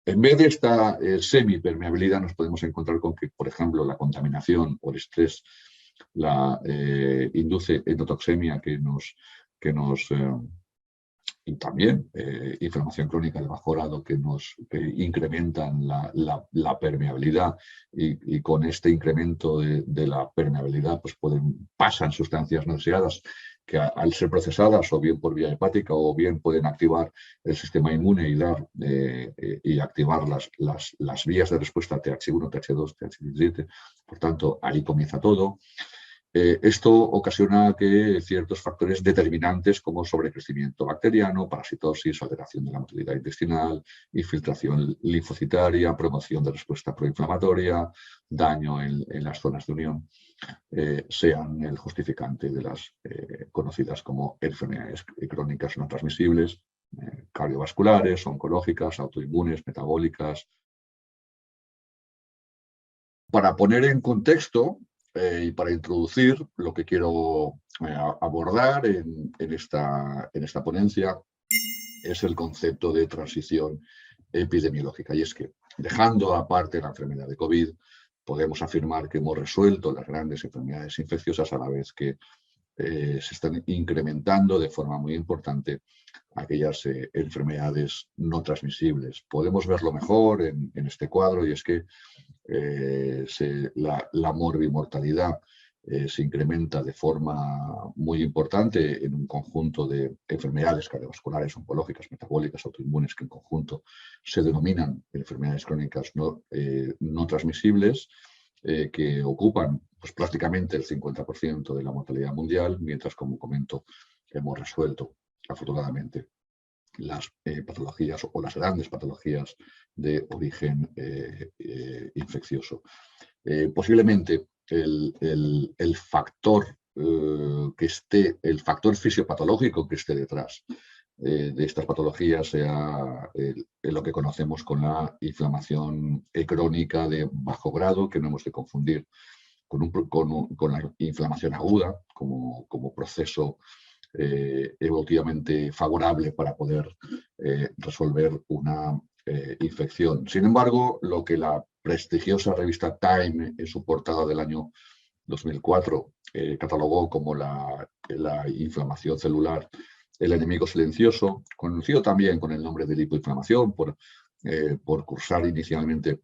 En vez de esta semipermeabilidad nos podemos encontrar con que, por ejemplo, la contaminación o el estrés induce endotoxemia y también inflamación crónica de bajo grado que incrementan la permeabilidad y con este incremento de la permeabilidad pues pasan sustancias no deseadas que al ser procesadas o bien por vía hepática o bien pueden activar el sistema inmune y activar las vías de respuesta TH1, TH2, TH17. Por tanto, ahí comienza todo. Esto ocasiona que ciertos factores determinantes como sobrecrecimiento bacteriano, parasitosis, alteración de la motilidad intestinal, infiltración linfocitaria, promoción de respuesta proinflamatoria, daño en las zonas de unión, sean el justificante de las conocidas como enfermedades crónicas no transmisibles, cardiovasculares, oncológicas, autoinmunes, metabólicas. Para poner en contexto y para introducir lo que quiero abordar en esta ponencia es el concepto de transición epidemiológica. Y es que, dejando aparte la enfermedad de COVID, podemos afirmar que hemos resuelto las grandes enfermedades infecciosas a la vez que se están incrementando de forma muy importante aquellas enfermedades no transmisibles. Podemos verlo mejor en este cuadro y es que la morbimortalidad se incrementa de forma muy importante en un conjunto de enfermedades cardiovasculares, oncológicas, metabólicas, autoinmunes, que en conjunto se denominan enfermedades crónicas no transmisibles, que ocupan pues, prácticamente el 50% de la mortalidad mundial, mientras, como comento, hemos resuelto afortunadamente las patologías o las grandes patologías de origen infeccioso. Posiblemente el factor el factor fisiopatológico que esté detrás de estas patologías sea lo que conocemos con la inflamación crónica de bajo grado, que no hemos de confundir con la inflamación aguda como proceso evolutivamente favorable para poder resolver una infección. Sin embargo, lo que la prestigiosa revista Time en su portada del año 2004 catalogó como la inflamación celular, el enemigo silencioso, conocido también con el nombre de lipoinflamación por cursar inicialmente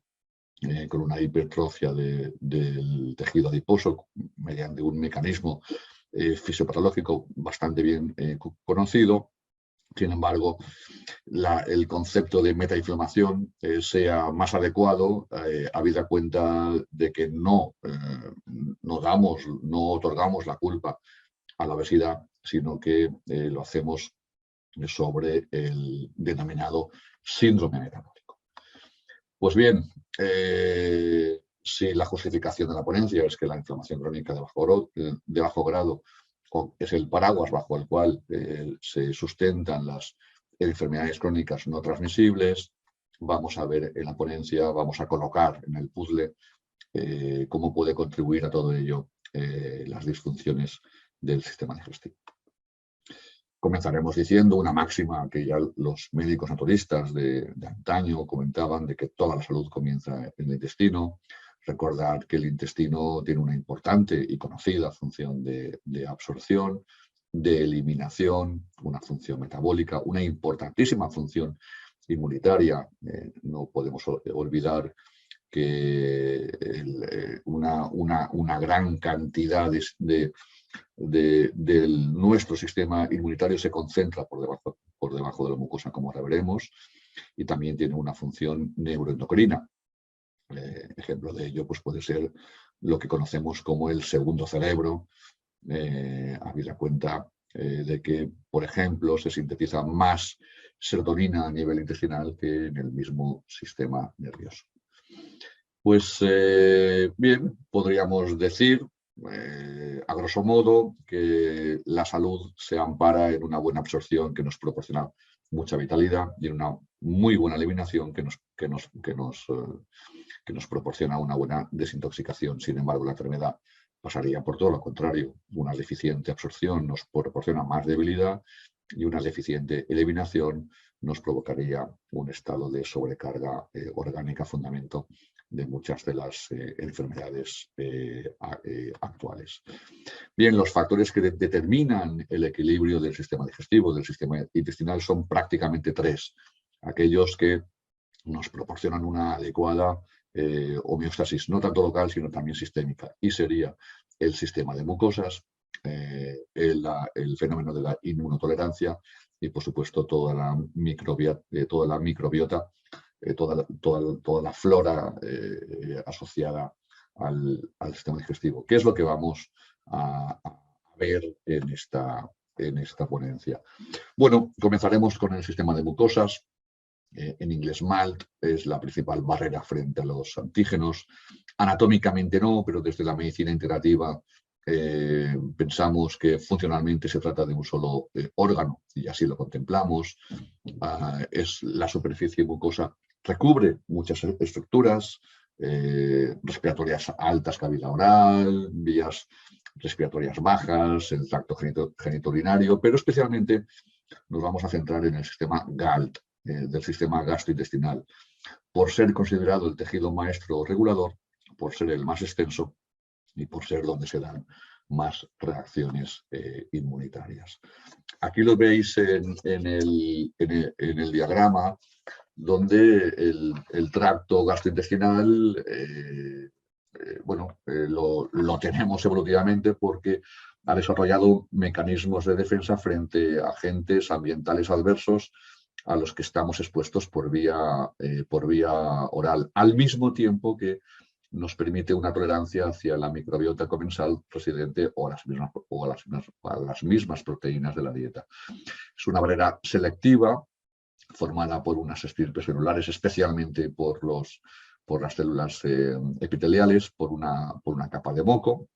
con una hipertrofia del tejido adiposo mediante un mecanismo fisiopatológico bastante bien conocido. Sin embargo, el concepto de metainflamación sea más adecuado, habida cuenta de que no otorgamos la culpa a la obesidad, sino que lo hacemos sobre el denominado síndrome metabólico. Pues bien, si la justificación de la ponencia es que la inflamación crónica de bajo grado es el paraguas bajo el cual se sustentan las enfermedades crónicas no transmisibles, vamos a ver en la ponencia, vamos a colocar en el puzzle cómo puede contribuir a todo ello las disfunciones del sistema digestivo. Comenzaremos diciendo una máxima que ya los médicos naturistas de antaño comentaban, de que toda la salud comienza en el intestino. Recordar que el intestino tiene una importante y conocida función de absorción, de eliminación, una función metabólica, una importantísima función inmunitaria. No podemos olvidar que una gran cantidad de nuestro sistema inmunitario se concentra por debajo de la mucosa, como ahora veremos, y también tiene una función neuroendocrina. Ejemplo de ello pues puede ser lo que conocemos como el segundo cerebro, habida cuenta de que, por ejemplo, se sintetiza más serotonina a nivel intestinal que en el mismo sistema nervioso. Pues bien, podríamos decir a grosso modo que la salud se ampara en una buena absorción que nos proporciona mucha vitalidad y en una muy buena eliminación que nos proporciona una buena desintoxicación. Sin embargo, la enfermedad pasaría por todo lo contrario. Una deficiente absorción nos proporciona más debilidad y una deficiente eliminación nos provocaría un estado de sobrecarga orgánica, fundamento de muchas de las enfermedades actuales. Bien, los factores que determinan el equilibrio del sistema digestivo, del sistema intestinal, son prácticamente tres. Aquellos que nos proporcionan una adecuada homeostasis, no tanto local, sino también sistémica, y sería el sistema de mucosas, el fenómeno de la inmunotolerancia y, por supuesto, toda la microbiota, toda la flora asociada al sistema digestivo. ¿Qué es lo que vamos a ver en esta ponencia? Bueno, comenzaremos con el sistema de mucosas. En inglés MALT es la principal barrera frente a los antígenos. Anatómicamente no, pero desde la medicina integrativa pensamos que funcionalmente se trata de un solo órgano y así lo contemplamos. Es la superficie mucosa, recubre muchas estructuras respiratorias altas, cavidad oral, vías respiratorias bajas, el tracto genitourinario, pero especialmente nos vamos a centrar en el sistema GALT, del sistema gastrointestinal, por ser considerado el tejido maestro regulador, por ser el más extenso y por ser donde se dan más reacciones inmunitarias. Aquí lo veis en el diagrama, donde el tracto gastrointestinal lo tenemos evolutivamente porque ha desarrollado mecanismos de defensa frente a agentes ambientales adversos a los que estamos expuestos por vía oral, al mismo tiempo que nos permite una tolerancia hacia la microbiota comensal residente o a las mismas proteínas de la dieta. Es una barrera selectiva formada por unas estirpes celulares, especialmente por las células epiteliales, por una capa de moco,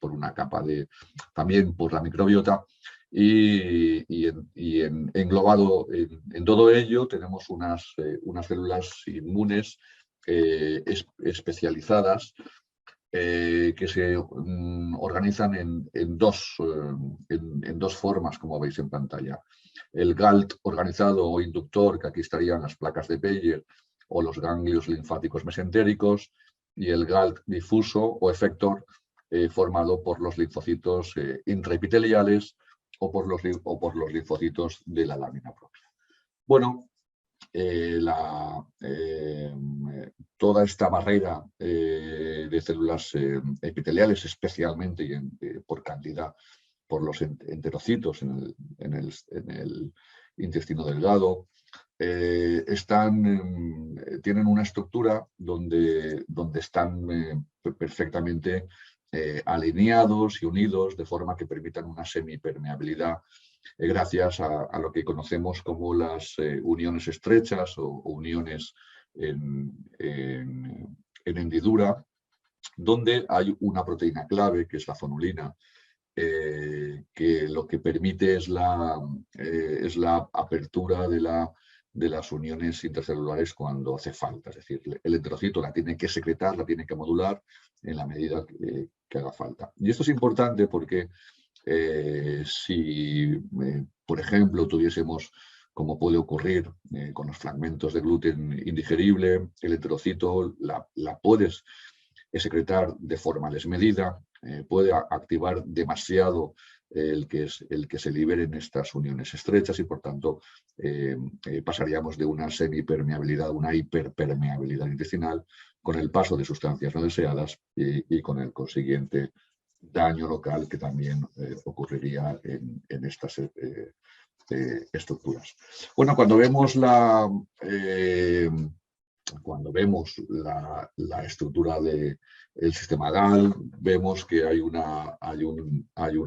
también por la microbiota. Y englobado en todo ello tenemos unas células inmunes especializadas que se organizan en dos formas, como veis en pantalla. El GALT organizado o inductor, que aquí estarían las placas de Peyer o los ganglios linfáticos mesentéricos, y el GALT difuso o efector, formado por los linfocitos intraepiteliales o por los linfocitos de la lámina propia. Bueno, toda esta barrera de células epiteliales, especialmente por cantidad, por los enterocitos en el intestino delgado, tienen una estructura donde están perfectamente alineados y unidos de forma que permitan una semipermeabilidad gracias a lo que conocemos como las uniones estrechas o uniones en hendidura, donde hay una proteína clave que es la zonulina, que lo que permite es la apertura de las uniones intercelulares cuando hace falta. Es decir, el enterocito la tiene que secretar, la tiene que modular en la medida que haga falta. Y esto es importante porque si, por ejemplo, tuviésemos, como puede ocurrir con los fragmentos de gluten indigerible, el enterocito la puedes secretar de forma desmedida, puede activar demasiado el que se liberen estas uniones estrechas y, por tanto, pasaríamos de una semipermeabilidad a una hiperpermeabilidad intestinal con el paso de sustancias no deseadas y con el consiguiente daño local que también ocurriría en estas estructuras. Bueno, cuando vemos la estructura del sistema GAL, vemos que hay una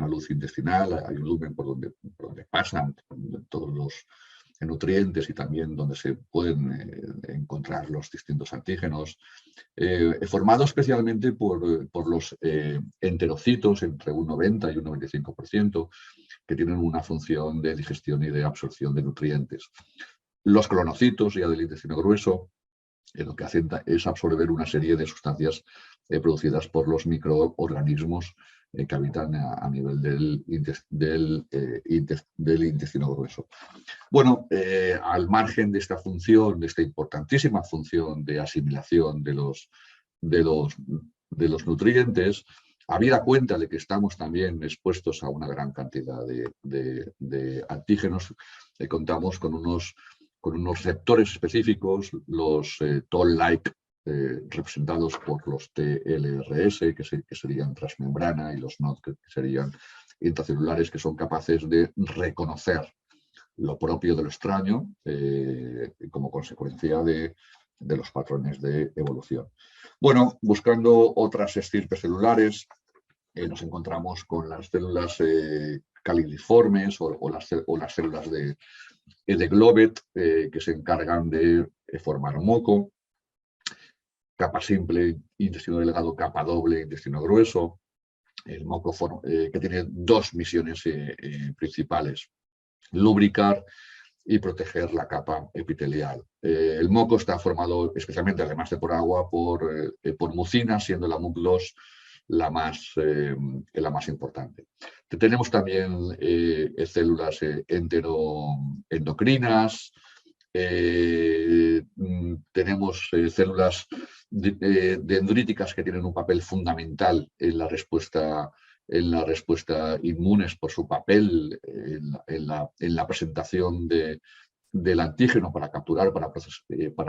luz intestinal, hay un lumen por donde pasan todos los nutrientes y también donde se pueden encontrar los distintos antígenos, formado especialmente por los enterocitos entre un 90 y un 95%, que tienen una función de digestión y de absorción de nutrientes. Los clonocitos, ya del intestino grueso, lo que hacen es absorber una serie de sustancias producidas por los microorganismos que habitan a nivel del intestino grueso. Bueno, al margen de esta función, de esta importantísima función de asimilación de los nutrientes, habida cuenta de que estamos también expuestos a una gran cantidad de antígenos, contamos con unos receptores específicos, los Toll-like, representados por los TLRS, que serían transmembrana, y los NOD, que serían intracelulares, que son capaces de reconocer lo propio de lo extraño como consecuencia de los patrones de evolución. Bueno, buscando otras estirpes celulares, nos encontramos con las células caliliformes o las células de Glovet, que se encargan de formar moco, capa simple, intestino delgado, capa doble, intestino grueso. El moco que tiene dos misiones principales: lubricar y proteger la capa epitelial. El moco está formado especialmente, además de por agua, por mucina, siendo la MUC2 la más importante. Tenemos también células enteroendocrinas, tenemos células dendríticas que tienen un papel fundamental en la respuesta inmunes por su papel en la presentación del antígeno para capturar, para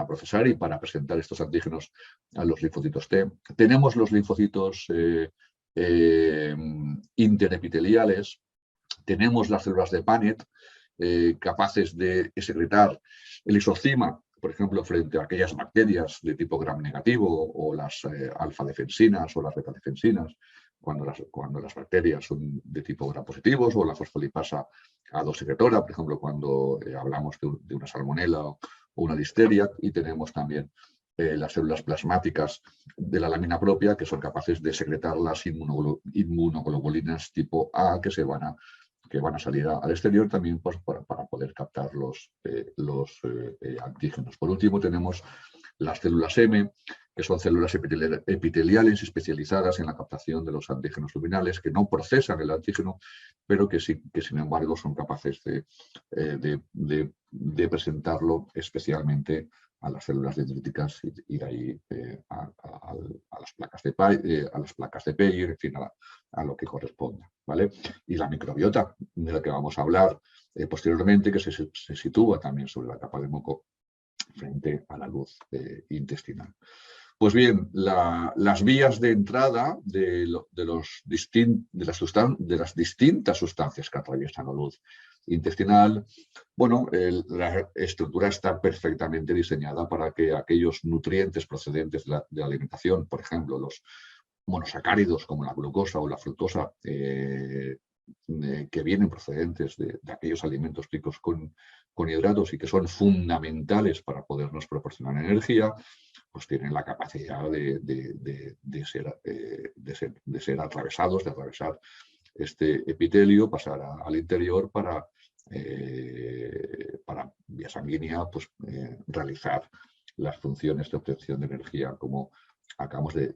procesar y para presentar estos antígenos a los linfocitos T. Tenemos los linfocitos interepiteliales, tenemos las células de Paneth, capaces de secretar el isocima, por ejemplo, frente a aquellas bacterias de tipo gram negativo, o las alfa-defensinas o las beta-defensinas, cuando las bacterias son de tipo gram positivos, o la fosfolipasa A2 secretora, por ejemplo, cuando hablamos de una salmonela o una listeria. Y tenemos también las células plasmáticas de la lámina propia, que son capaces de secretar las inmunoglobulinas tipo A, que van a salir al exterior también, pues, para poder captar los antígenos. Por último, tenemos las células M, que son células epiteliales especializadas en la captación de los antígenos luminales, que no procesan el antígeno, pero que sin embargo son capaces de presentarlo especialmente a las células dendríticas y de ahí a las placas de Peyer, en fin, a lo que corresponda, ¿vale? Y la microbiota, de la que vamos a hablar posteriormente, que se sitúa también sobre la capa de moco frente a la luz intestinal. Pues bien, las vías de entrada de las distintas sustancias que atraviesan la luz intestinal, bueno, la estructura está perfectamente diseñada para que aquellos nutrientes procedentes de la alimentación, por ejemplo, los monosacáridos como la glucosa o la fructosa, que vienen procedentes de aquellos alimentos ricos con hidratos y que son fundamentales para podernos proporcionar energía, pues tienen la capacidad de ser atravesados, de atravesar este epitelio, pasar al interior para vía sanguínea, pues, realizar las funciones de obtención de energía, como acabamos de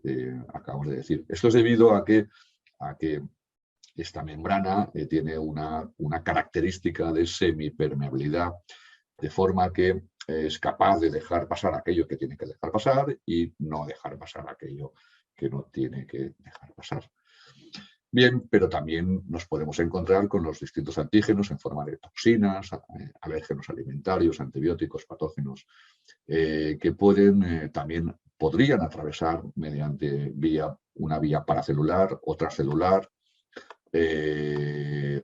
decir. Esto es debido a que esta membrana tiene una característica de semipermeabilidad, de forma que es capaz de dejar pasar aquello que tiene que dejar pasar y no dejar pasar aquello que no tiene que dejar pasar. Bien, pero también nos podemos encontrar con los distintos antígenos en forma de toxinas, alérgenos alimentarios, antibióticos, patógenos, que también podrían atravesar mediante una vía paracelular o transcelular,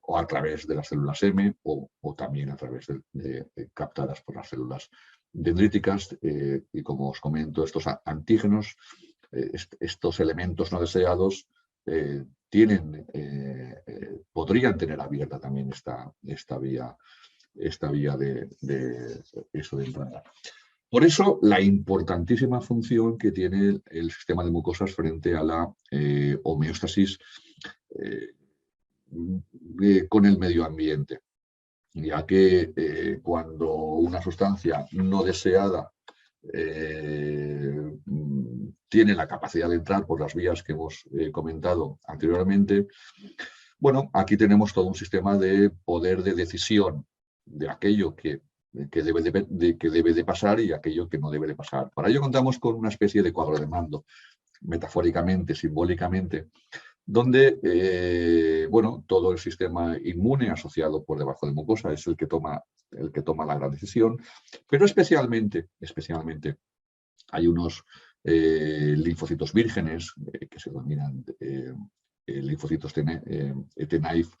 o a través de las células M, o también a través de captadas por las células dendríticas. Y como os comento, estos antígenos, estos elementos no deseados, podrían tener abierta también esta vía de entrada. Por eso, la importantísima función que tiene el sistema de mucosas frente a la homeostasis con el medio ambiente, ya que cuando una sustancia no deseada tiene la capacidad de entrar por las vías que hemos comentado anteriormente. Bueno, aquí tenemos todo un sistema de poder de decisión de aquello que debe de pasar y aquello que no debe de pasar. Para ello contamos con una especie de cuadro de mando, metafóricamente, simbólicamente, donde bueno, todo el sistema inmune asociado por debajo de mucosa es el que toma la gran decisión, pero especialmente hay unos linfocitos vírgenes que se denominan linfocitos TNAIF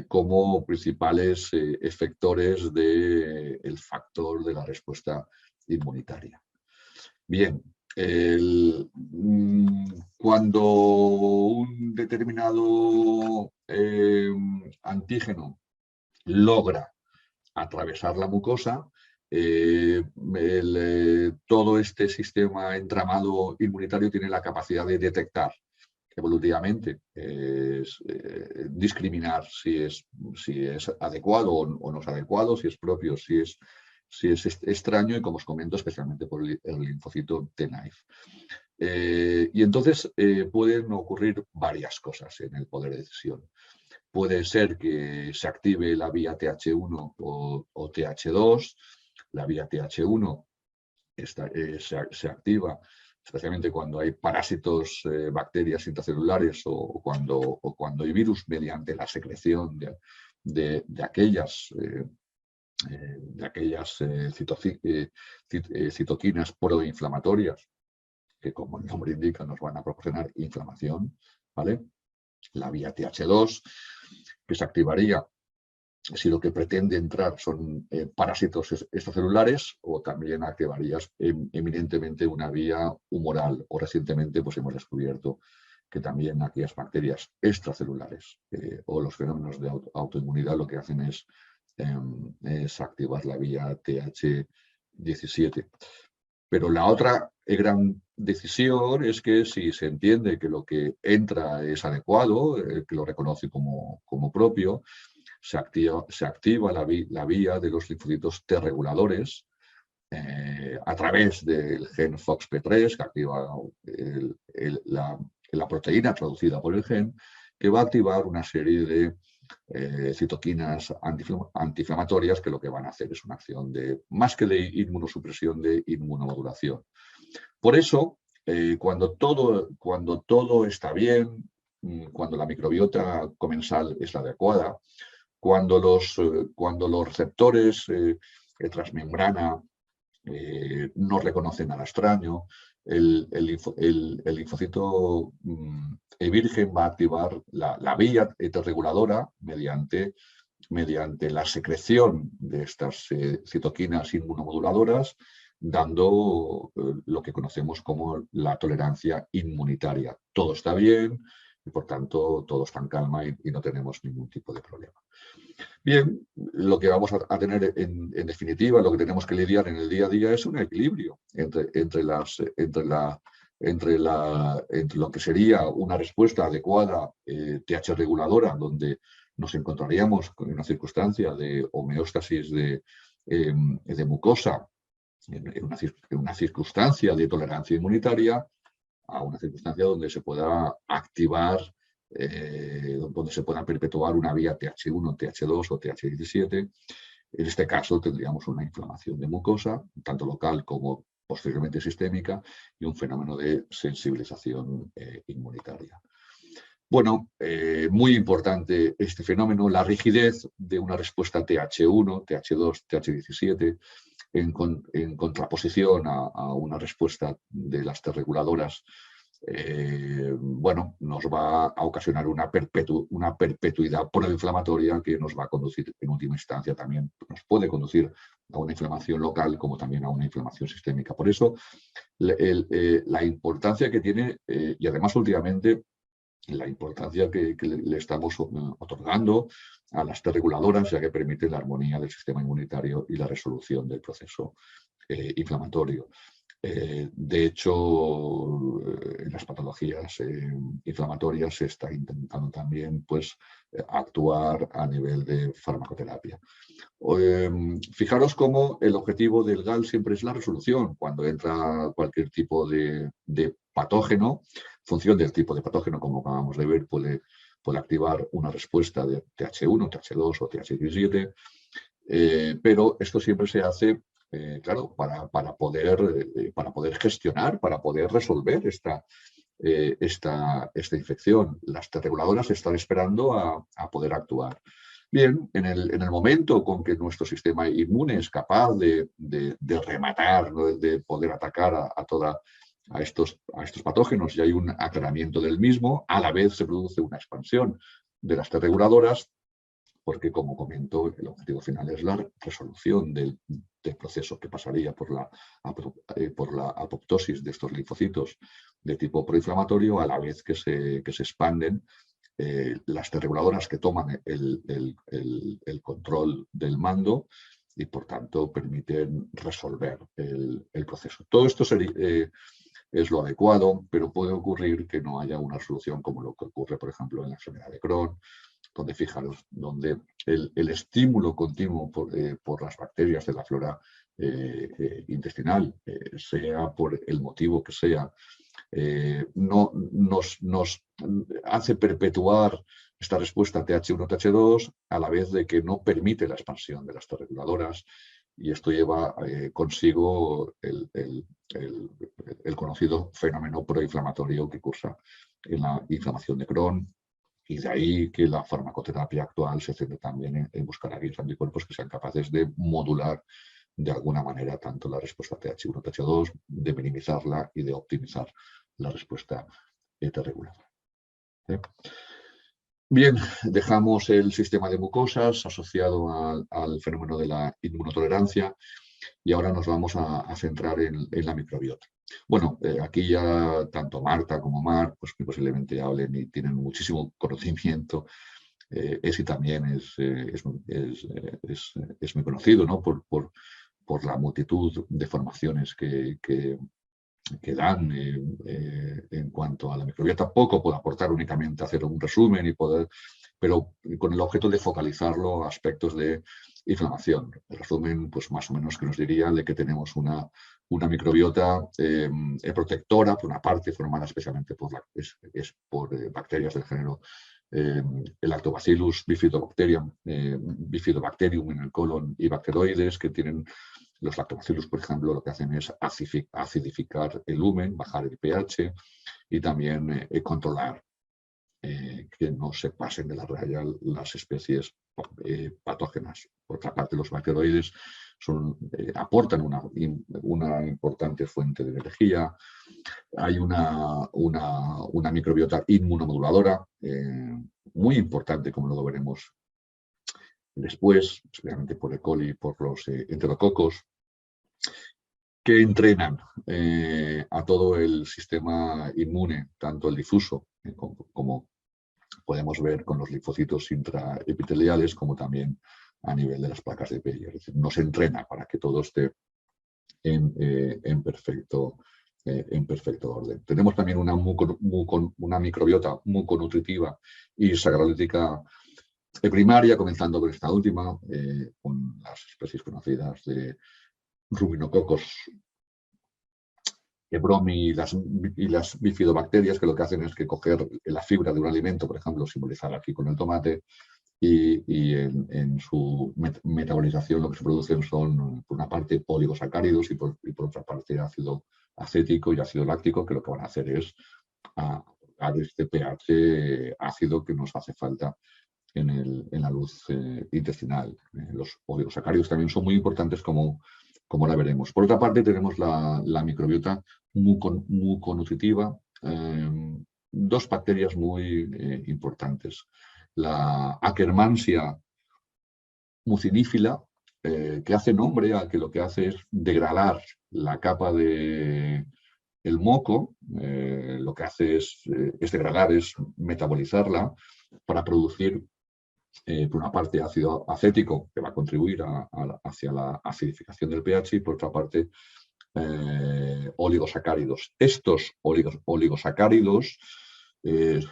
como principales efectores del factor de la respuesta inmunitaria. Bien, cuando un determinado antígeno logra atravesar la mucosa, todo este sistema entramado inmunitario tiene la capacidad de detectar evolutivamente, discriminar si es adecuado o no es adecuado, si es propio, si es extraño y, como os comento, especialmente por el linfocito TNAIF. Y entonces pueden ocurrir varias cosas en el poder de decisión. Puede ser que se active la vía TH1 o TH2. La vía TH1 se activa especialmente cuando hay parásitos, bacterias intracelulares o cuando hay virus, mediante la secreción de aquellas citoquinas proinflamatorias que, como el nombre indica, nos van a proporcionar inflamación, ¿vale? La vía TH2, que se activaría si lo que pretende entrar son parásitos extracelulares, o también activarías eminentemente una vía humoral, o recientemente pues hemos descubierto que también aquellas bacterias extracelulares o los fenómenos de autoinmunidad lo que hacen es activar la vía TH17. Pero la otra gran decisión es que si se entiende que lo que entra es adecuado, que lo reconoce como propio, se activa la vía de los linfocitos T reguladores a través del gen FOXP3, que activa la proteína traducida por el gen, que va a activar una serie de citoquinas antiinflamatorias que lo que van a hacer es una acción más que de inmunosupresión, de inmunomodulación. Por eso, cuando todo está bien, cuando la microbiota comensal es la adecuada, cuando los receptores transmembrana no reconocen al extraño, el linfocito virgen va a activar la vía reguladora mediante la secreción de estas citoquinas inmunomoduladoras, dando lo que conocemos como la tolerancia inmunitaria. Todo está bien y, por tanto, todo está en calma y no tenemos ningún tipo de problema. Bien, lo que vamos a tener en definitiva, lo que tenemos que lidiar en el día a día es un equilibrio entre lo que sería una respuesta adecuada TH reguladora, donde nos encontraríamos con una circunstancia de homeostasis de mucosa, en una circunstancia de tolerancia inmunitaria, a una circunstancia donde se pueda activar, donde se pueda perpetuar una vía TH1, TH2 o TH17. En este caso tendríamos una inflamación de mucosa, tanto local como posteriormente sistémica, y un fenómeno de sensibilización inmunitaria. Bueno, muy importante este fenómeno, la rigidez de una respuesta TH1, TH2, TH17, en contraposición a una respuesta de las T reguladoras, bueno, nos va a ocasionar una perpetuidad proinflamatoria que nos va a conducir, en última instancia, también nos puede conducir a una inflamación local como también a una inflamación sistémica. Por eso, la importancia que tiene, y además últimamente, la importancia que le estamos otorgando a las T reguladoras, ya que permiten la armonía del sistema inmunitario y la resolución del proceso inflamatorio. De hecho, en las patologías inflamatorias se está intentando también pues, actuar a nivel de farmacoterapia. Fijaros cómo el objetivo del GAL siempre es la resolución. Cuando entra cualquier tipo de patógeno, en función del tipo de patógeno, como acabamos de ver, puede activar una respuesta de TH1, TH2 o TH17, pero esto siempre se hace, claro, para poder gestionar, para poder resolver esta infección. Las T reguladoras están esperando a poder actuar. Bien, en el momento con que nuestro sistema inmune es capaz de rematar, ¿no?, de poder atacar a estos patógenos y hay un aclaramiento del mismo, a la vez se produce una expansión de las T reguladoras, porque, como comento, el objetivo final es la resolución del proceso que pasaría por la apoptosis de estos linfocitos de tipo proinflamatorio, a la vez que se expanden las T reguladoras que toman el control del mando y, por tanto, permiten resolver el proceso. Todo esto es lo adecuado, pero puede ocurrir que no haya una solución como lo que ocurre, por ejemplo, en la enfermedad de Crohn, donde, fijaros, donde el estímulo continuo por las bacterias de la flora intestinal, sea por el motivo que sea, nos hace perpetuar esta respuesta TH1, TH2, a la vez de que no permite la expansión de las T reguladoras, y esto lleva consigo el conocido fenómeno proinflamatorio que cursa en la inflamación de Crohn. Y de ahí que la farmacoterapia actual se centre también en buscar aquellos anticuerpos que sean capaces de modular de alguna manera tanto la respuesta TH1, TH2, de minimizarla y de optimizar la respuesta T reguladora. Bien, dejamos el sistema de mucosas asociado al fenómeno de la inmunotolerancia y ahora nos vamos a centrar en la microbiota. Bueno, aquí ya tanto Marta como Marc pues posiblemente hablen y tienen muchísimo conocimiento. Esi también es muy conocido, ¿no?, por la multitud de formaciones que dan en cuanto a la microbiota. Poco puedo aportar, únicamente hacer un resumen pero con el objeto de focalizarlo a aspectos de inflamación. El resumen, pues más o menos que nos diría de que tenemos una microbiota protectora, por una parte, formada especialmente por bacterias del género el Lactobacillus bifidobacterium en el colon y bacteroides, que tienen los lactobacillus, por ejemplo, lo que hacen es acidificar el lumen, bajar el pH y también controlar que no se pasen de la raya las especies patógenas. Por otra parte, los bacteroides aportan una importante fuente de energía. Hay una microbiota inmunomoduladora muy importante, como luego veremos después, especialmente por E. coli y por los enterococos, que entrenan a todo el sistema inmune, tanto el difuso, como podemos ver con los linfocitos intraepiteliales, como también a nivel de las placas de Peyer. Es decir, nos entrena para que todo esté en perfecto orden. Tenemos también una microbiota muconutritiva y sacarolítica primaria, comenzando con esta última, con las especies conocidas de Ruminococos, Bromi y las bifidobacterias, que lo que hacen es que coger la fibra de un alimento, por ejemplo, simbolizada aquí con el tomate, y en su metabolización lo que se producen son, por una parte, oligosacáridos y por otra parte, ácido acético y ácido láctico, que lo que van a hacer es aportar este pH ácido que nos hace falta en la luz intestinal. Los oligosacáridos también son muy importantes, como la veremos. Por otra parte, tenemos la microbiota muconutritiva, dos bacterias muy importantes. La Akkermansia mucinífila, que hace nombre a que lo que hace es degradar la capa del moco, lo que hace es degradar, es metabolizarla para producir, por una parte, ácido acético, que va a contribuir hacia la acidificación del pH, y por otra parte, oligosacáridos. Estos oligosacáridos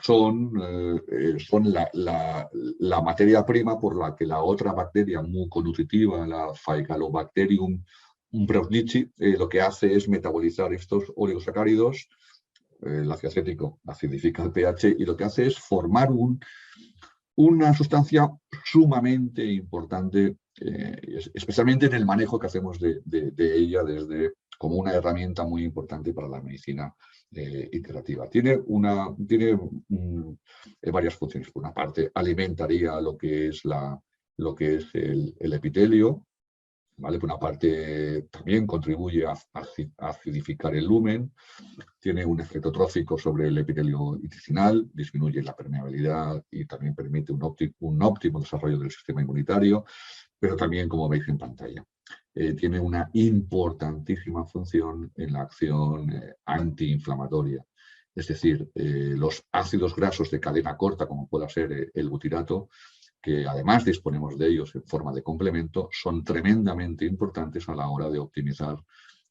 son la materia prima por la que la otra bacteria muconutritiva, la Faecalobacterium brownici, lo que hace es metabolizar estos oligosacáridos. El ácido acético acidifica el pH y lo que hace es formar una sustancia sumamente importante, especialmente en el manejo que hacemos de ella como una herramienta muy importante para la medicina integrativa. Tiene varias funciones. Por una parte, alimentaría lo que es el epitelio. ¿Vale? Por una parte, también contribuye a acidificar el lumen, tiene un efecto trófico sobre el epitelio intestinal, disminuye la permeabilidad y también permite un óptimo desarrollo del sistema inmunitario, pero también, como veis en pantalla, tiene una importantísima función en la acción antiinflamatoria. Es decir, los ácidos grasos de cadena corta, como pueda ser el butirato, que además disponemos de ellos en forma de complemento, son tremendamente importantes a la hora de optimizar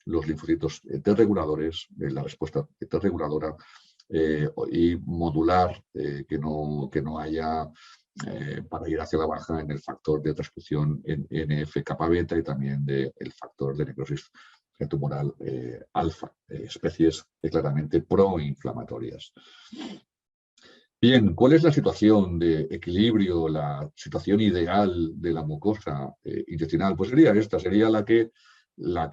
los linfocitos T reguladores, la respuesta T reguladora, y modular que no haya para ir hacia la baja en el factor de transcripción en NF-kappa beta y también del factor de necrosis tumoral alfa, especies claramente proinflamatorias. Bien, ¿cuál es la situación de equilibrio, la situación ideal de la mucosa intestinal? Pues sería esta, sería la que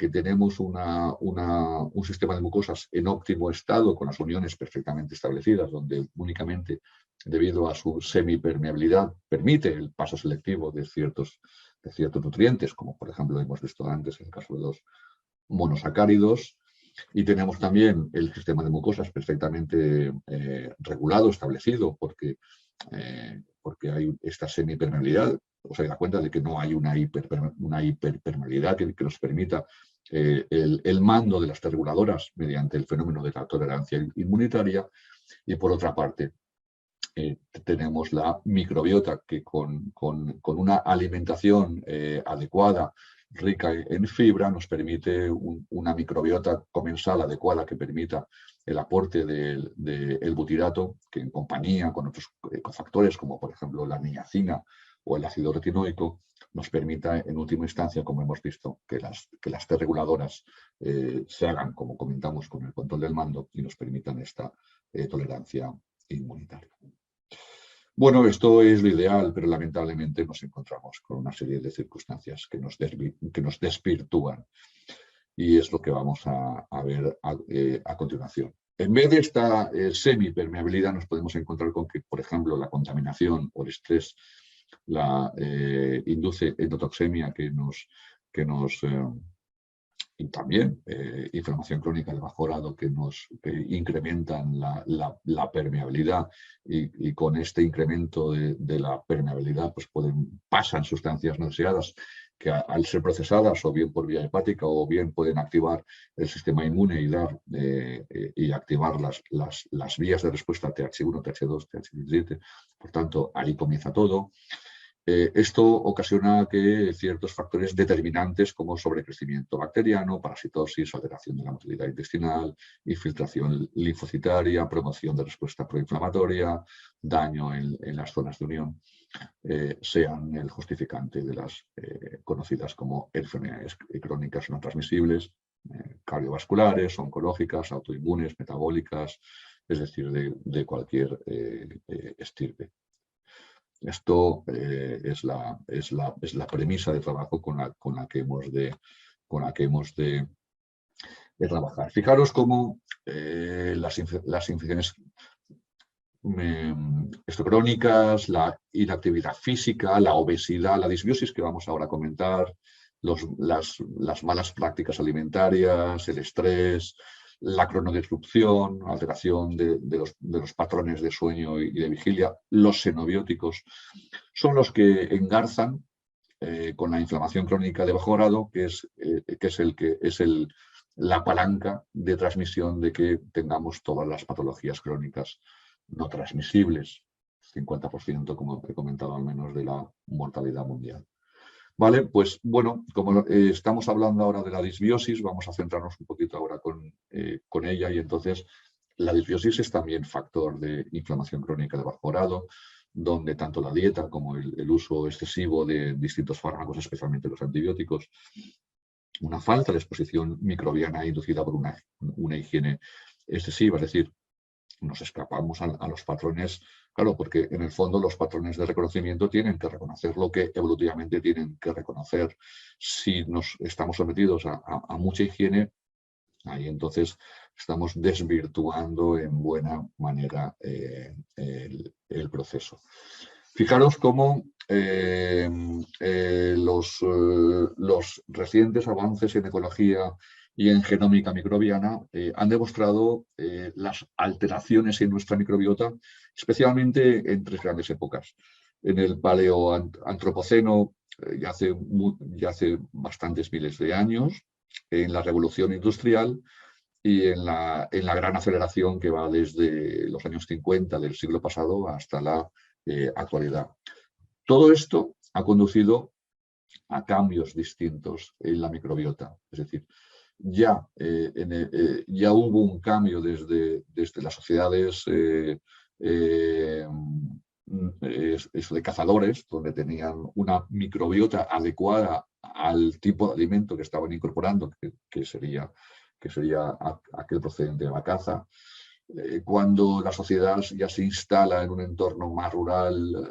tenemos un sistema de mucosas en óptimo estado, con las uniones perfectamente establecidas, donde únicamente debido a su semipermeabilidad permite el paso selectivo de ciertos nutrientes, como por ejemplo hemos visto antes en el caso de los monosacáridos. Y tenemos también el sistema de mucosas perfectamente regulado, establecido, porque hay esta semipermeabilidad. Os dais cuenta de que no hay una hiperpermeabilidad que nos permita el mando de las T reguladoras mediante el fenómeno de la tolerancia inmunitaria. Y por otra parte, tenemos la microbiota que con una alimentación adecuada, rica en fibra, nos permite una microbiota comensal adecuada que permita el aporte del butirato, que en compañía con otros cofactores, como por ejemplo la niacina o el ácido retinoico, nos permita en última instancia, como hemos visto, que las T reguladoras se hagan, como comentamos, con el control del mando y nos permitan esta tolerancia inmunitaria. Bueno, esto es lo ideal, pero lamentablemente nos encontramos con una serie de circunstancias que nos desvirtúan, y es lo que vamos a ver a continuación. En vez de esta semipermeabilidad, nos podemos encontrar con que, por ejemplo, la contaminación o el estrés induce endotoxemia y también inflamación crónica de bajo grado que incrementan la permeabilidad, y con este incremento de la permeabilidad pues pasan sustancias no deseadas que al ser procesadas o bien por vía hepática o bien pueden activar el sistema inmune y activar las vías de respuesta TH1, TH2, TH17. Por tanto, ahí comienza todo. Esto ocasiona que ciertos factores determinantes como sobrecrecimiento bacteriano, parasitosis, alteración de la motilidad intestinal, infiltración linfocitaria, promoción de respuesta proinflamatoria, daño en las zonas de unión, sean el justificante de las conocidas como enfermedades crónicas no transmisibles, cardiovasculares, oncológicas, autoinmunes, metabólicas, es decir, de cualquier estirpe. Esto es la premisa de trabajo con la que hemos de trabajar. Fijaros cómo las infecciones crónicas, la inactividad física, la obesidad, la disbiosis que vamos ahora a comentar, las malas prácticas alimentarias, el estrés, la cronodisrupción, alteración de los patrones de sueño y de vigilia, los xenobióticos, son los que engarzan con la inflamación crónica de bajo grado, que es la palanca de transmisión de que tengamos todas las patologías crónicas no transmisibles, 50%, como he comentado, al menos, de la mortalidad mundial. Vale, pues bueno, como estamos hablando ahora de la disbiosis, vamos a centrarnos un poquito ahora con ella, y entonces la disbiosis es también factor de inflamación crónica de bajo grado, donde tanto la dieta como el uso excesivo de distintos fármacos, especialmente los antibióticos, una falta de exposición microbiana inducida por una higiene excesiva, es decir, nos escapamos a los patrones, claro, porque en el fondo los patrones de reconocimiento tienen que reconocer lo que evolutivamente tienen que reconocer. Si nos estamos sometidos a mucha higiene, ahí entonces estamos desvirtuando en buena manera el proceso. Fijaros cómo los recientes avances en ecología y en genómica microbiana han demostrado las alteraciones en nuestra microbiota, especialmente en 3 grandes épocas. En el paleoantropoceno, ya hace bastantes miles de años, en la revolución industrial y en la gran aceleración que va desde los años 50 del siglo pasado hasta la actualidad. Todo esto ha conducido a cambios distintos en la microbiota. Es decir, ya hubo un cambio desde las sociedades de cazadores, donde tenían una microbiota adecuada al tipo de alimento que estaban incorporando, que sería aquel procedente de la caza. Cuando la sociedad ya se instala en un entorno más rural,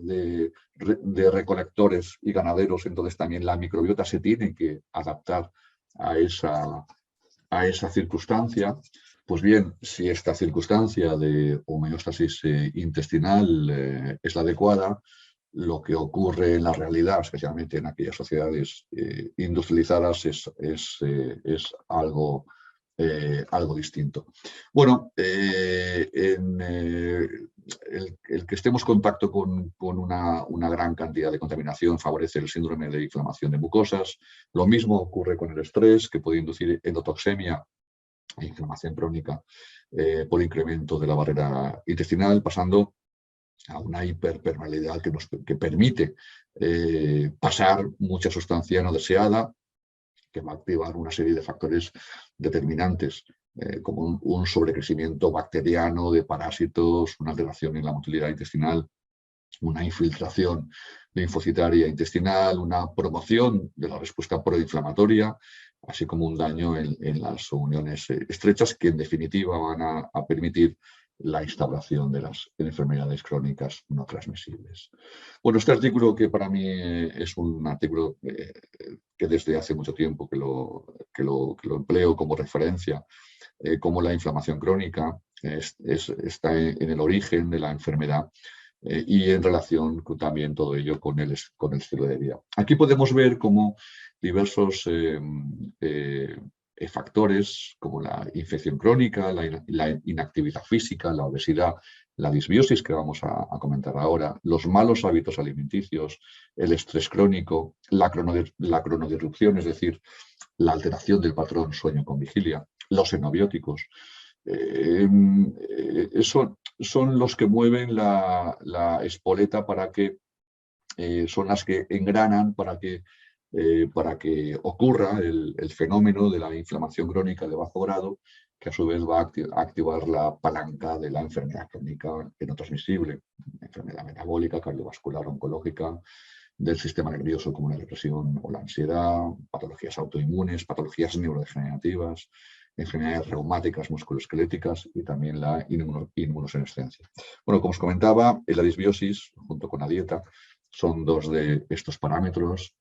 de recolectores y ganaderos, entonces también la microbiota se tiene que adaptar a esa circunstancia. Pues bien, si esta circunstancia de homeostasis intestinal es la adecuada, lo que ocurre en la realidad, especialmente en aquellas sociedades industrializadas, es algo distinto. Bueno, el que estemos en contacto con una gran cantidad de contaminación favorece el síndrome de inflamación de mucosas. Lo mismo ocurre con el estrés, que puede inducir endotoxemia e inflamación crónica por incremento de la barrera intestinal, pasando a una hiperpermeabilidad que permite pasar mucha sustancia no deseada, que va a activar una serie de factores determinantes, como un sobrecrecimiento bacteriano de parásitos, una alteración en la motilidad intestinal, una infiltración linfocitaria intestinal, una promoción de la respuesta proinflamatoria, así como un daño en las uniones estrechas, que en definitiva van a permitir la instauración de las enfermedades crónicas no transmisibles. Bueno, este artículo, que para mí es un artículo que desde hace mucho tiempo que lo empleo como referencia, como la inflamación crónica está en el origen de la enfermedad, y en relación también todo ello con el estilo de vida. Aquí podemos ver cómo diversos factores, como la infección crónica, la inactividad física, la obesidad, la disbiosis, que vamos a comentar ahora, los malos hábitos alimenticios, el estrés crónico, la cronodisrupción, es decir, la alteración del patrón sueño con vigilia, los xenobióticos, son los que mueven la espoleta para que, son las que engranan para que ocurra el fenómeno de la inflamación crónica de bajo grado, que a su vez va a activar la palanca de la enfermedad crónica no transmisible, enfermedad metabólica, cardiovascular, oncológica, del sistema nervioso, como la depresión o la ansiedad, patologías autoinmunes, patologías neurodegenerativas, enfermedades reumáticas, musculoesqueléticas y también la inmunosenescencia. Bueno, como os comentaba, la disbiosis, junto con la dieta, son 2 de estos parámetros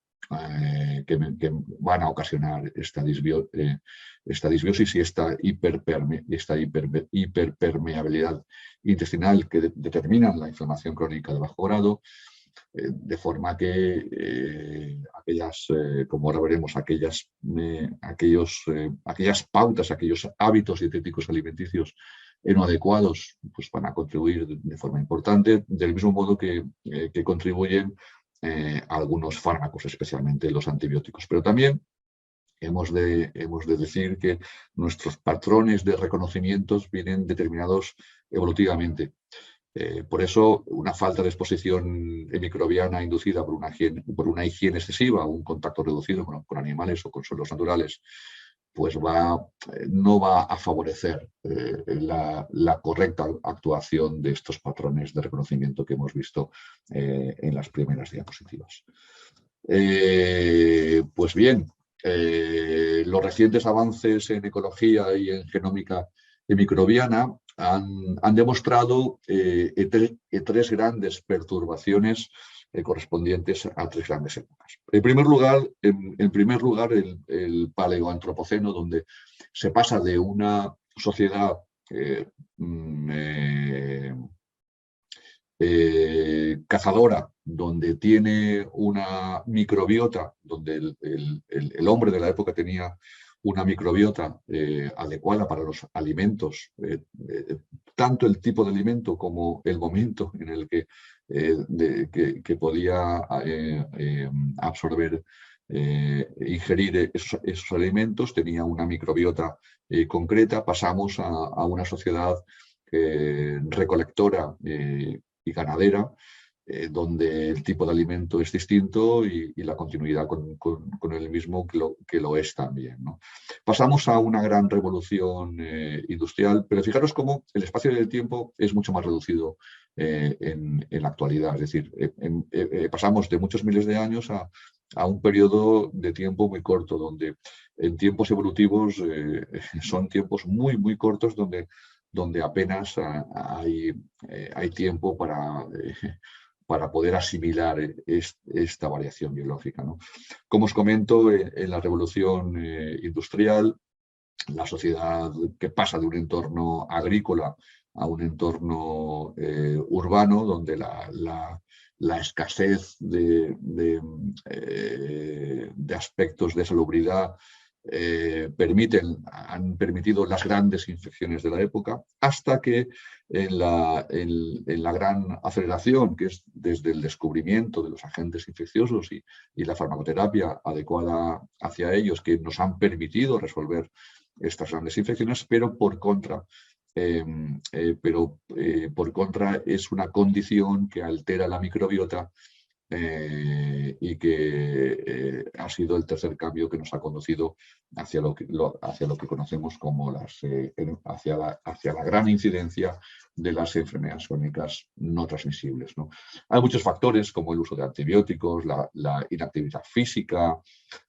que van a ocasionar esta disbiosis y esta hiperpermeabilidad intestinal, que determinan la inflamación crónica de bajo grado, de forma que como ahora veremos, aquellas pautas, aquellos hábitos dietéticos alimenticios no adecuados, pues van a contribuir de forma importante, del mismo modo que contribuyen algunos fármacos, especialmente los antibióticos. Pero también hemos de decir que nuestros patrones de reconocimientos vienen determinados evolutivamente. Por eso, una falta de exposición microbiana inducida por una higiene excesiva, un contacto reducido con animales o con suelos naturales, pues no va a favorecer la correcta actuación de estos patrones de reconocimiento que hemos visto en las primeras diapositivas. Pues bien, los recientes avances en ecología y en genómica microbiana han demostrado tres grandes perturbaciones correspondientes a tres grandes épocas. En primer lugar el paleoantropoceno, donde se pasa de una sociedad cazadora, donde tiene una microbiota, donde el hombre de la época tenía una microbiota adecuada para los alimentos, tanto el tipo de alimento como el momento en el que podía absorber, ingerir esos alimentos, tenía una microbiota concreta. Pasamos a una sociedad recolectora y ganadera, donde el tipo de alimento es distinto y la continuidad con el mismo que lo es también, ¿no? Pasamos a una gran revolución industrial, pero fijaros cómo el espacio del tiempo es mucho más reducido en la actualidad. Es decir, pasamos de muchos miles de años a un periodo de tiempo muy corto, donde en tiempos evolutivos son tiempos muy, muy cortos, donde apenas hay tiempo para poder asimilar esta variación biológica, ¿no? Como os comento, en la revolución industrial, la sociedad que pasa de un entorno agrícola a un entorno urbano, donde la escasez de aspectos de salubridad han permitido las grandes infecciones de la época, hasta que en la gran aceleración, que es desde el descubrimiento de los agentes infecciosos y la farmacoterapia adecuada hacia ellos, que nos han permitido resolver estas grandes infecciones, pero por contra es una condición que altera la microbiota y que ha sido el tercer cambio que nos ha conducido hacia lo que conocemos como hacia la gran incidencia de las enfermedades crónicas no transmisibles, ¿no? Hay muchos factores, como el uso de antibióticos, la inactividad física,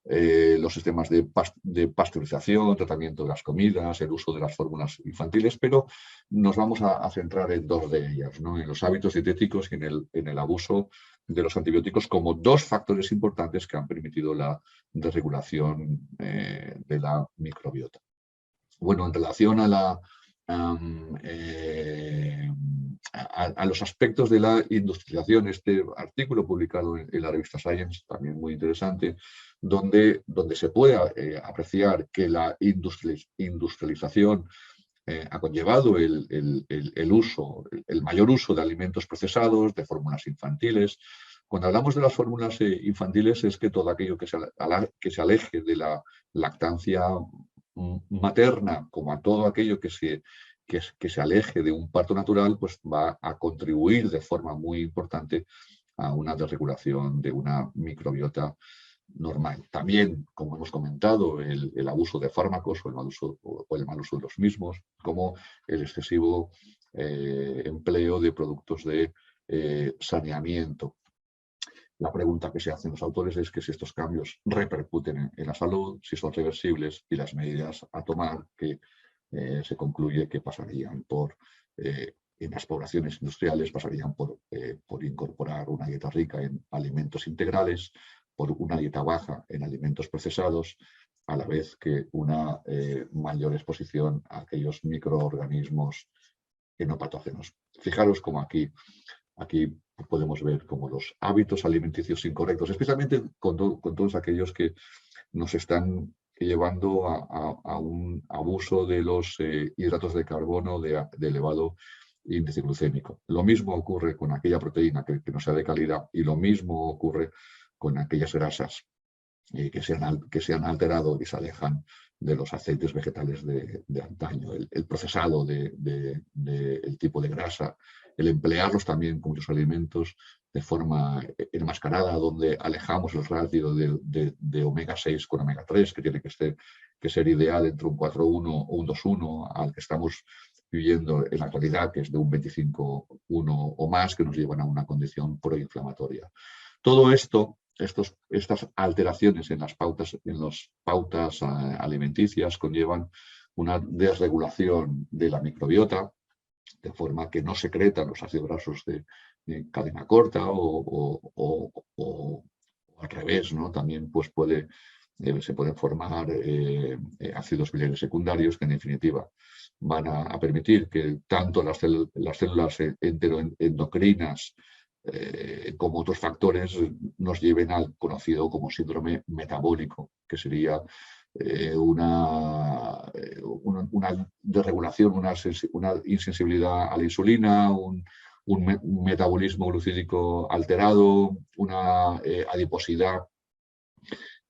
los sistemas de pasteurización, tratamiento de las comidas, el uso de las fórmulas infantiles, pero nos vamos a centrar en dos de ellas, ¿no? En los hábitos dietéticos y en el abuso de los antibióticos, como dos factores importantes que han permitido la desregulación de la microbiota. Bueno, en relación a los aspectos de la industrialización, este artículo publicado en la revista Science, también muy interesante, donde se puede apreciar que la industrialización ha conllevado el mayor uso de alimentos procesados, de fórmulas infantiles. Cuando hablamos de las fórmulas infantiles, es que todo aquello que se aleje de la lactancia materna, como a todo aquello que se aleje de un parto natural, pues va a contribuir de forma muy importante a una desregulación de una microbiota normal. También, como hemos comentado, el abuso de fármacos o el mal uso de los mismos, como el excesivo empleo de productos de saneamiento. La pregunta que se hacen los autores es que si estos cambios repercuten en la salud, si son reversibles, y las medidas a tomar, que se concluye que pasarían en las poblaciones industriales, pasarían por incorporar una dieta rica en alimentos integrales, por una dieta baja en alimentos procesados, a la vez que una mayor exposición a aquellos microorganismos no patógenos. Fijaros como aquí podemos ver como los hábitos alimenticios incorrectos, especialmente con todos aquellos que nos están llevando a un abuso de los hidratos de carbono de elevado índice glucémico. Lo mismo ocurre con aquella proteína que no sea de calidad, y lo mismo ocurre con aquellas grasas que se han alterado y se alejan de los aceites vegetales de antaño. El procesado del tipo de grasa el emplearlos también como los alimentos de forma enmascarada, donde alejamos el ratio de omega 6 con omega 3, que tiene que ser ideal entre un 4,1 o un 2,1 al que estamos viviendo en la actualidad, que es de un 25,1 o más, que nos llevan a una condición proinflamatoria. Todo esto, estas alteraciones en las pautas alimenticias conllevan una desregulación de la microbiota, de forma que no secretan los ácidos grasos de cadena corta o al revés, ¿no? También pues se pueden formar ácidos biliares secundarios que en definitiva van a permitir que tanto las células endocrinas como otros factores nos lleven al conocido como síndrome metabólico, que sería una desregulación, una insensibilidad a la insulina, un metabolismo glucídico alterado, una adiposidad,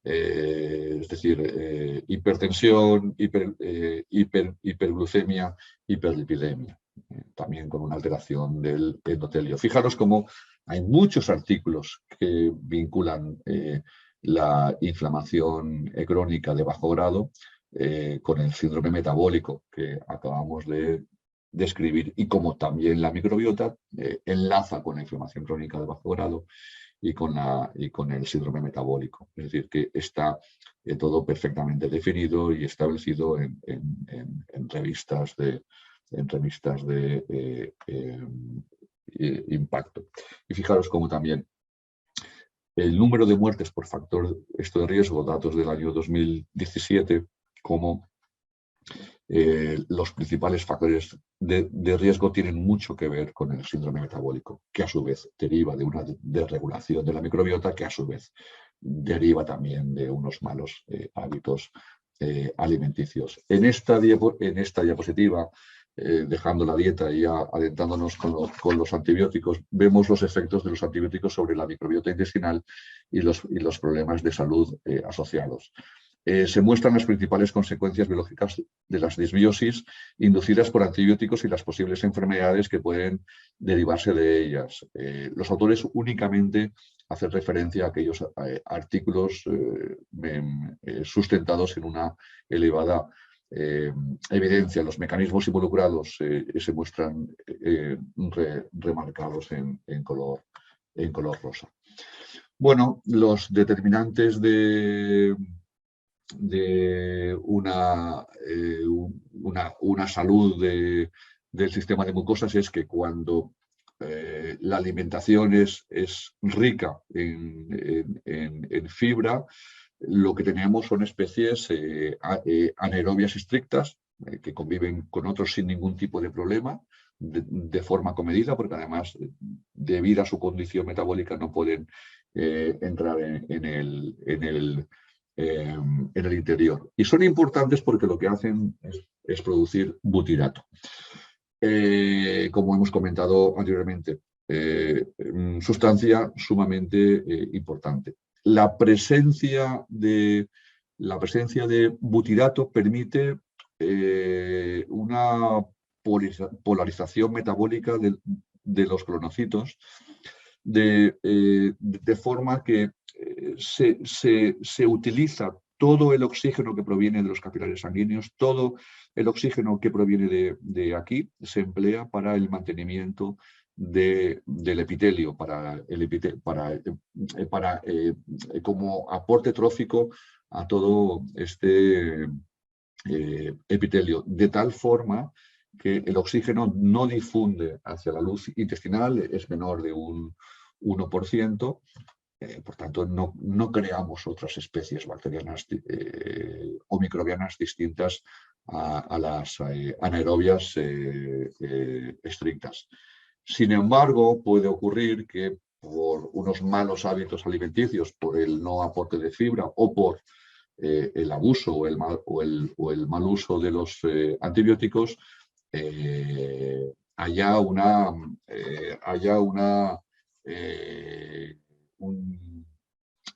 es decir, hipertensión, hiperglucemia, hiperlipidemia, también con una alteración del endotelio. Fijaros cómo hay muchos artículos que vinculan la inflamación crónica de bajo grado con el síndrome metabólico que acabamos de describir, y como también la microbiota enlaza con la inflamación crónica de bajo grado y con el síndrome metabólico. Es decir, que está todo perfectamente definido y establecido en revistas de impacto. Y fijaros cómo también el número de muertes por factor de riesgo, datos del año 2017, como los principales factores de riesgo tienen mucho que ver con el síndrome metabólico, que a su vez deriva de una desregulación de la microbiota, que a su vez deriva también de unos malos hábitos alimenticios. En esta diapositiva, dejando la dieta y ya adentrándonos con los antibióticos, vemos los efectos de los antibióticos sobre la microbiota intestinal y los problemas de salud asociados. Se muestran las principales consecuencias biológicas de las disbiosis inducidas por antibióticos y las posibles enfermedades que pueden derivarse de ellas. Los autores únicamente hacen referencia a aquellos artículos sustentados en una elevada evidencia. Los mecanismos involucrados se muestran remarcados en color rosa. Bueno, los determinantes de una salud del sistema de mucosas es que cuando la alimentación es rica en fibra, lo que tenemos son especies anaerobias estrictas que conviven con otros sin ningún tipo de problema, de forma comedida, porque además, debido a su condición metabólica, no pueden entrar en el interior. Y son importantes porque lo que hacen es producir butirato. Como hemos comentado anteriormente, sustancia sumamente importante. La presencia de butirato permite una polarización metabólica de los cronocitos de forma que se utiliza todo el oxígeno que proviene de los capilares sanguíneos, todo el oxígeno que proviene de aquí se emplea para el mantenimiento del epitelio, como aporte trófico a todo este epitelio, de tal forma que el oxígeno no difunde hacia la luz intestinal, es menor de un 1%, por tanto no creamos otras especies bacterianas o microbianas distintas a las anaerobias estrictas. Sin embargo, puede ocurrir que por unos malos hábitos alimenticios, por el no aporte de fibra o por el abuso o el mal uso de los antibióticos, haya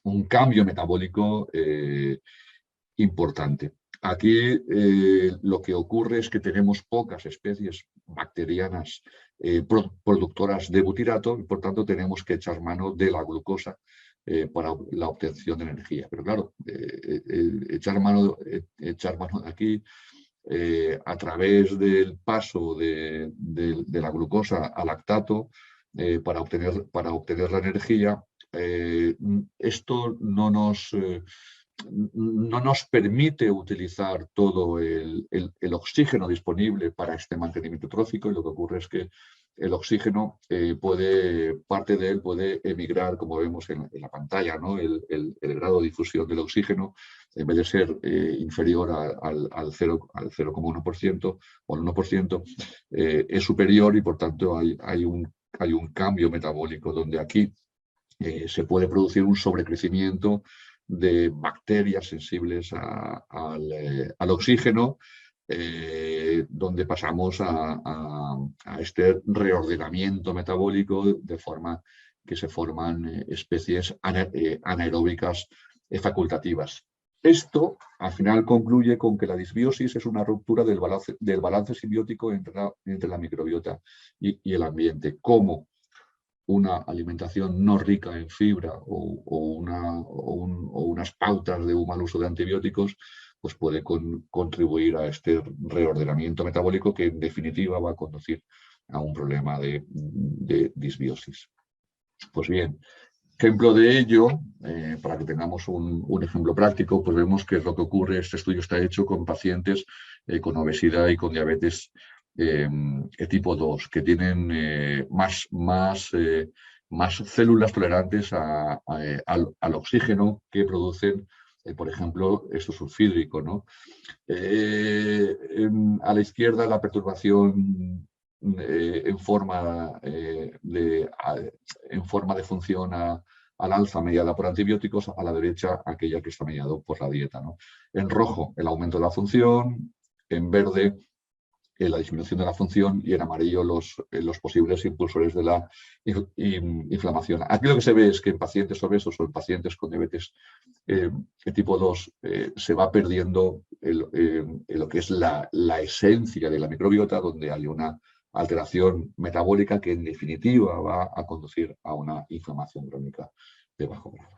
un cambio metabólico importante. Aquí lo que ocurre es que tenemos pocas especies bacterianas productoras de butirato y por tanto tenemos que echar mano de la glucosa para la obtención de energía. Pero claro, echar mano de aquí a través del paso de la glucosa al lactato para obtener la energía, esto no nos permite utilizar todo el oxígeno disponible para este mantenimiento trófico, y lo que ocurre es que el oxígeno parte de él puede emigrar, como vemos en la pantalla, ¿no? El grado de difusión del oxígeno, en vez de ser inferior al 0,1% o al 1%, es superior, y por tanto hay un cambio metabólico donde aquí se puede producir un sobrecrecimiento de bacterias sensibles al oxígeno, donde pasamos a este reordenamiento metabólico de forma que se forman especies anaeróbicas facultativas. Esto al final concluye con que la disbiosis es una ruptura del balance simbiótico entre la microbiota y el ambiente. ¿Cómo una alimentación no rica en fibra o unas pautas de un mal uso de antibióticos pues puede contribuir a este reordenamiento metabólico que en definitiva va a conducir a un problema de disbiosis? Pues bien, ejemplo de ello, para que tengamos un ejemplo práctico, pues vemos que es lo que ocurre. Este estudio está hecho con pacientes con obesidad y con diabetes tipo 2, que tienen más células tolerantes al oxígeno que producen, por ejemplo, esto sulfídrico, ¿no? A la izquierda, la perturbación en forma de función al alza mediada por antibióticos, a la derecha aquella que está mediada por la dieta, ¿no? En rojo el aumento de la función, en verde la disminución de la función, y en amarillo los posibles impulsores de la inflamación. Aquí lo que se ve es que en pacientes obesos o en pacientes con diabetes tipo 2 se va perdiendo lo que es la esencia de la microbiota, donde hay una alteración metabólica que en definitiva va a conducir a una inflamación crónica de bajo grado.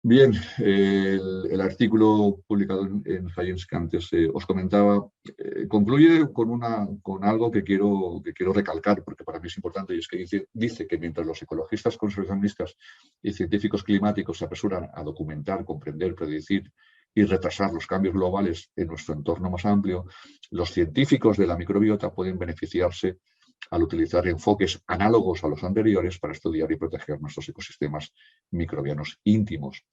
Bien, el artículo publicado en Science que antes os comentaba concluye con algo que quiero recalcar, porque para mí es importante, y es que dice que mientras los ecologistas, conservacionistas y científicos climáticos se apresuran a documentar, comprender, predecir y retrasar los cambios globales en nuestro entorno más amplio, los científicos de la microbiota pueden beneficiarse al utilizar enfoques análogos a los anteriores para estudiar y proteger nuestros ecosistemas microbianos íntimos.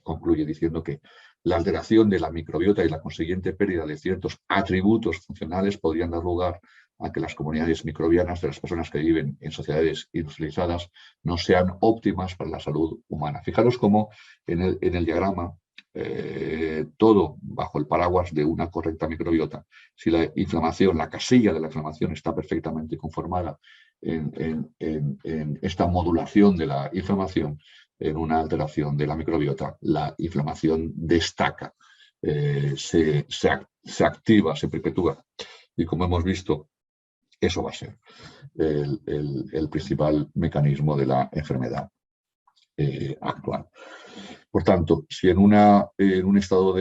Concluye diciendo que la alteración de la microbiota y la consiguiente pérdida de ciertos atributos funcionales podrían dar lugar a que las comunidades microbianas de las personas que viven en sociedades industrializadas no sean óptimas para la salud humana. Fijaros cómo en el diagrama todo bajo el paraguas de una correcta microbiota. Si la inflamación, la casilla de la inflamación está perfectamente conformada en esta modulación de la inflamación, en una alteración de la microbiota, la inflamación destaca, se activa, se perpetúa. Y como hemos visto, eso va a ser el principal mecanismo de la enfermedad actual. Por tanto, si en un estado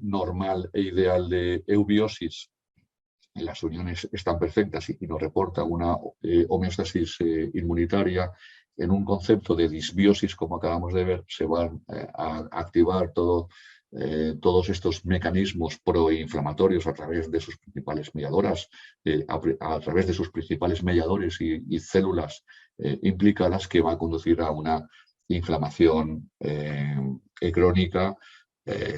normal e ideal de eubiosis las uniones están perfectas y nos reporta una homeostasis inmunitaria, en un concepto de disbiosis, como acabamos de ver, se van a activar todos estos mecanismos proinflamatorios a través de sus principales mediadoras, a través de sus principales mediadores y células implicadas, que va a conducir a una inflamación crónica,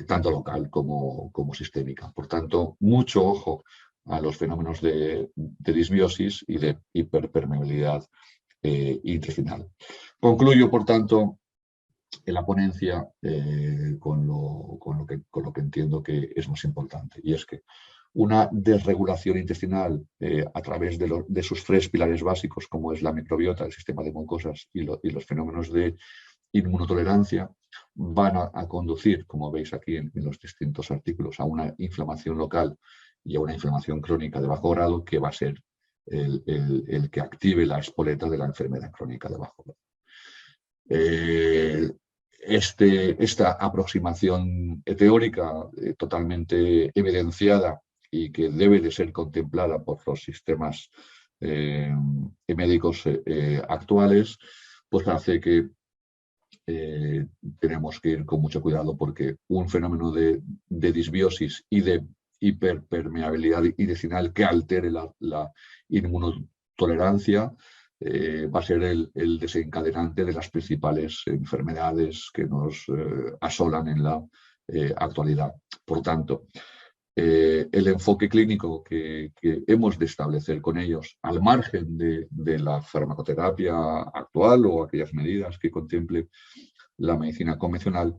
tanto local como sistémica. Por tanto, mucho ojo a los fenómenos de disbiosis y de hiperpermeabilidad intestinal. Concluyo, por tanto, en la ponencia con lo que entiendo que es más importante, y es que una desregulación intestinal a través de sus tres pilares básicos, como es la microbiota, el sistema de mucosas y los fenómenos de inmunotolerancia, van a conducir, como veis aquí en los distintos artículos, a una inflamación local y a una inflamación crónica de bajo grado, que va a ser el que active la espoleta de la enfermedad crónica de bajo grado. Esta aproximación teórica totalmente evidenciada y que debe de ser contemplada por los sistemas médicos actuales, pues hace que tenemos que ir con mucho cuidado, porque un fenómeno de disbiosis y de hiperpermeabilidad intestinal que altere la inmunotolerancia va a ser el desencadenante de las principales enfermedades que nos asolan en la actualidad. Por tanto, el enfoque clínico que hemos de establecer con ellos, al margen de la farmacoterapia actual o aquellas medidas que contemple la medicina convencional,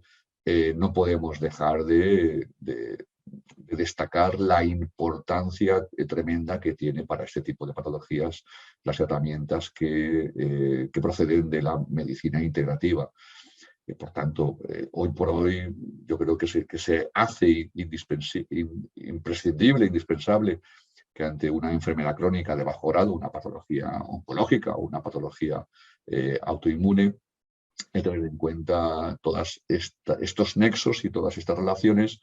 no podemos dejar de destacar la importancia tremenda que tiene para este tipo de patologías las herramientas que proceden de la medicina integrativa. Por tanto, hoy por hoy yo creo que se hace imprescindible, indispensable, que ante una enfermedad crónica de bajo grado, una patología oncológica o una patología autoinmune, tener en cuenta todos estos nexos y todas estas relaciones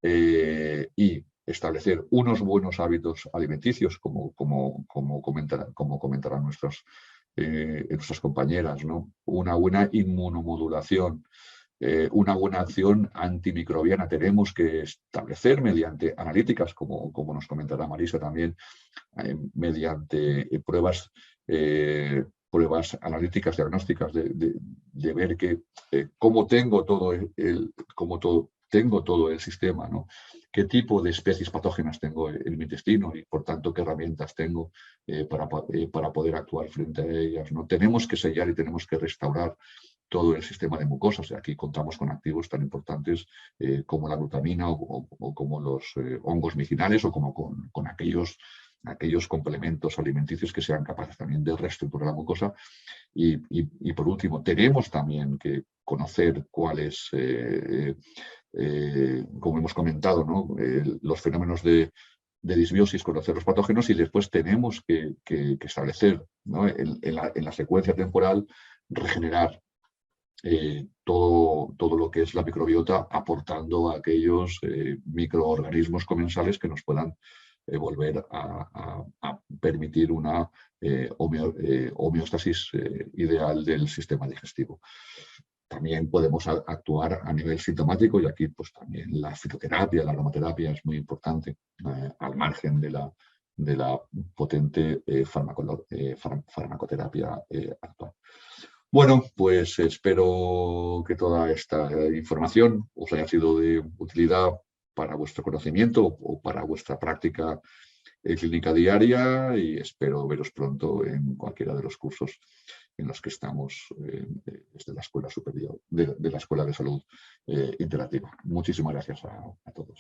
y establecer unos buenos hábitos alimenticios, como comentarán nuestras compañeras, ¿no? Una buena inmunomodulación, una buena acción antimicrobiana. Tenemos que establecer mediante analíticas, como nos comentará Marisa también, mediante pruebas analíticas, diagnósticas, de ver cómo tengo todo el sistema, ¿no? Qué tipo de especies patógenas tengo en mi intestino y, por tanto, qué herramientas tengo para poder actuar frente a ellas, ¿no? Tenemos que sellar y tenemos que restaurar todo el sistema de mucosas. Aquí contamos con activos tan importantes como la glutamina o como los hongos micinales, o como con aquellos complementos alimenticios que sean capaces también de reestructurar la mucosa. Y por último, tenemos también que conocer cuáles, como hemos comentado, ¿no? Los fenómenos de disbiosis, conocer los patógenos, y después tenemos que establecer, ¿no? en la secuencia temporal, regenerar todo lo que es la microbiota, aportando a aquellos microorganismos comensales que nos puedan volver a permitir una homeostasis ideal del sistema digestivo. También podemos actuar a nivel sintomático, y aquí pues también la fitoterapia, la aromaterapia es muy importante, al margen de la potente farmacoterapia actual. Bueno, pues espero que toda esta información os haya sido de utilidad para vuestro conocimiento o para vuestra práctica clínica diaria, y espero veros pronto en cualquiera de los cursos en los que estamos desde la Escuela Superior de la Escuela de Salud Integrativa. Muchísimas gracias a todos.